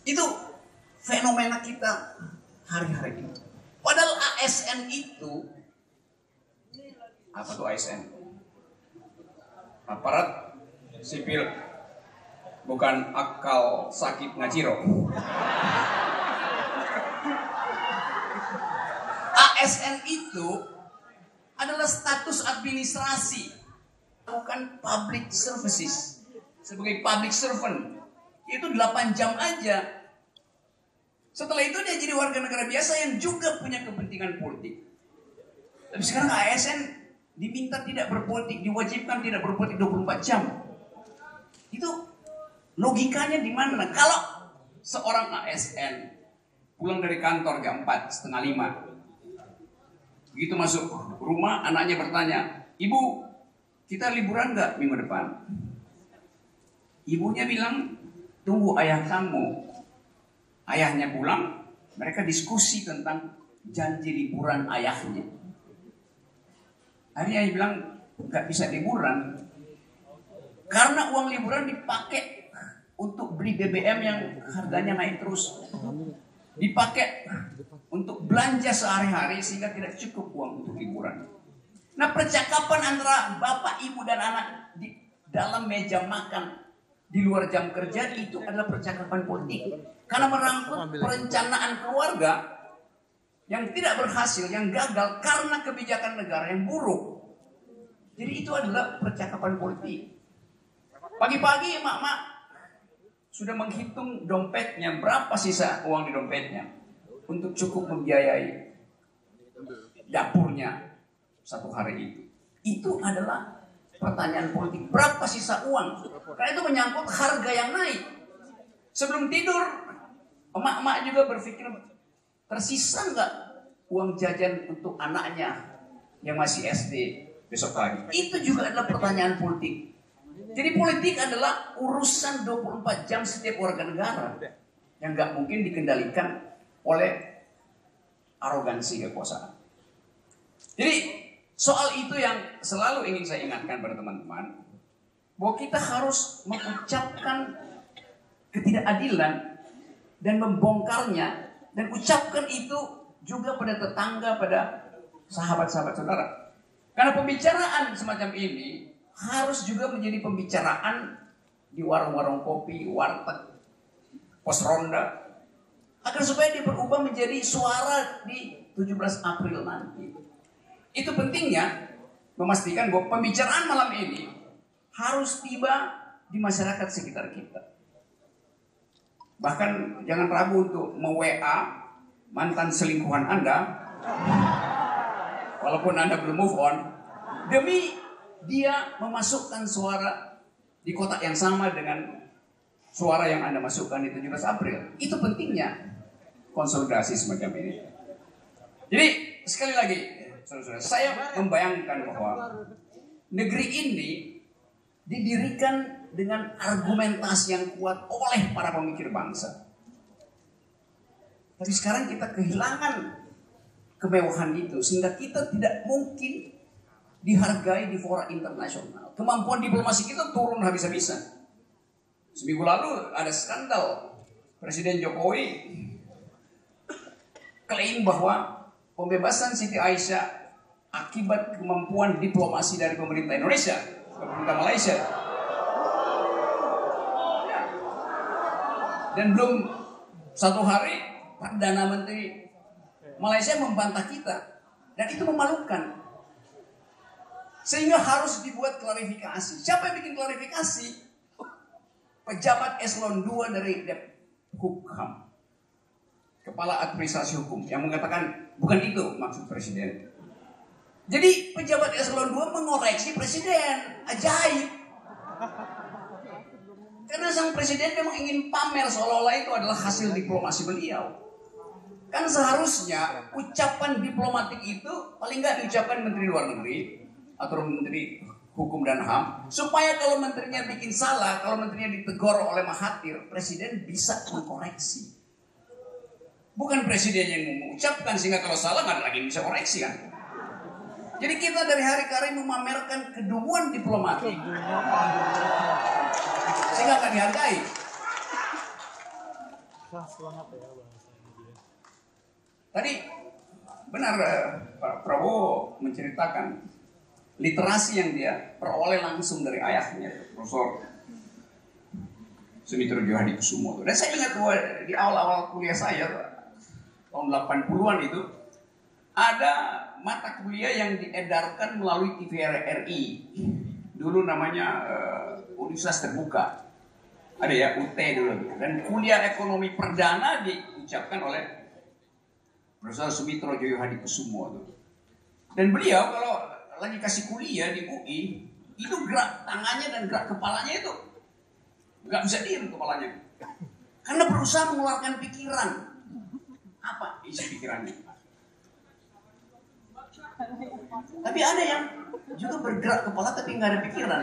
Itu fenomena kita hari-hari ini. Padahal ASN itu, apa tuh ASN? Aparat sipil, bukan akal sakit ngaciro. ASN itu adalah status administrasi, bukan public services. Sebagai public servant itu 8 jam aja. Setelah itu dia jadi warga negara biasa yang juga punya kepentingan politik. Tapi sekarang ASN diminta tidak berpolitik, diwajibkan tidak berpolitik 24 jam. Itu logikanya di mana? Kalau seorang ASN pulang dari kantor jam 4, setengah 5, begitu masuk rumah anaknya bertanya, "Ibu, kita liburan nggak minggu depan?" Ibunya bilang, "Tunggu ayah kamu." Ayahnya pulang, mereka diskusi tentang janji liburan ayahnya. Akhirnya ayah bilang, "Nggak bisa liburan karena uang liburan dipakai untuk beli BBM yang harganya naik terus, dipakai untuk belanja sehari-hari sehingga tidak cukup uang untuk liburan." Nah, percakapan antara bapak, ibu, dan anak di dalam meja makan di luar jam kerja itu adalah percakapan politik. Karena merangkut perencanaan keluarga yang tidak berhasil, yang gagal karena kebijakan negara yang buruk. Jadi itu adalah percakapan politik. Pagi-pagi emak-emak sudah menghitung dompetnya, berapa sisa uang di dompetnya untuk cukup membiayai dapurnya satu hari itu. Itu adalah pertanyaan politik, berapa sisa uang? Karena itu menyangkut harga yang naik. Sebelum tidur, emak-emak juga berpikir, tersisa nggak uang jajan untuk anaknya yang masih SD besok pagi? Itu juga adalah pertanyaan politik. Jadi politik adalah urusan 24 jam setiap warga negara yang nggak mungkin dikendalikan oleh arogansi kekuasaan. Jadi soal itu yang selalu ingin saya ingatkan pada teman-teman, bahwa kita harus mengucapkan ketidakadilan dan membongkarnya, dan ucapkan itu juga pada tetangga, pada sahabat-sahabat saudara. Karena pembicaraan semacam ini harus juga menjadi pembicaraan di warung-warung kopi, warteg, pos ronda, agar supaya dia berubah menjadi suara di 17 April nanti. Itu pentingnya memastikan bahwa pembicaraan malam ini harus tiba di masyarakat sekitar kita. Bahkan jangan ragu untuk me-WA mantan selingkuhan Anda, walaupun Anda belum move on, demi dia memasukkan suara di kotak yang sama dengan suara yang Anda masukkan di 17 April. Itu pentingnya konsolidasi semacam ini. Jadi sekali lagi, saudara-saudara, saya membayangkan bahwa negeri ini didirikan dengan argumentasi yang kuat oleh para pemikir bangsa. Tapi sekarang kita kehilangan kemewahan itu, sehingga kita tidak mungkin dihargai di fora internasional. Kemampuan diplomasi kita turun habis-habisan. Seminggu lalu ada skandal, Presiden Jokowi klaim bahwa pembebasan Siti Aisyah akibat kemampuan diplomasi dari pemerintah Indonesia, pemerintah Malaysia. Dan belum satu hari Perdana Menteri Malaysia membantah kita, dan itu memalukan. Sehingga harus dibuat klarifikasi. Siapa yang bikin klarifikasi? Pejabat eselon 2 dari Hukum, Kepala Administrasi Hukum, yang mengatakan bukan itu maksud Presiden. Jadi pejabat eselon 2 mengoreksi Presiden. Ajaib. Karena sang Presiden memang ingin pamer seolah-olah itu adalah hasil diplomasi beliau. Kan seharusnya ucapan diplomatik itu paling nggak diucapkan Menteri Luar Negeri atau Menteri Hukum dan HAM, supaya kalau menterinya bikin salah, kalau menterinya ditegur oleh Mahathir, Presiden bisa mengkoreksi. Bukan Presiden yang mengucapkan, sehingga kalau salah nggak ada lagi yang bisa koreksi kan. Jadi kita dari hari ke hari memamerkan kedunguan diplomatik, sehingga akan dihargai. Khas banget ya bahasanya dia. Tadi benar Pak Prabowo menceritakan literasi yang dia peroleh langsung dari ayahnya, Profesor Sumitro Djohadikusumo. Dan saya ingat bahwa di awal-awal kuliah saya tahun 80-an itu ada mata kuliah yang diedarkan melalui TVRI. Dulu namanya Universitas Terbuka. Ada ya UT dulu. Dan kuliah ekonomi perdana diucapkan oleh Profesor Sumitro Djohadikusumo. Dan beliau kalau lagi kasih kuliah di UI, itu gerak tangannya dan gerak kepalanya itu nggak bisa diem kepalanya. Karena berusaha mengeluarkan pikiran. Apa isi pikirannya? Tapi ada yang juga bergerak kepala tapi nggak ada pikiran.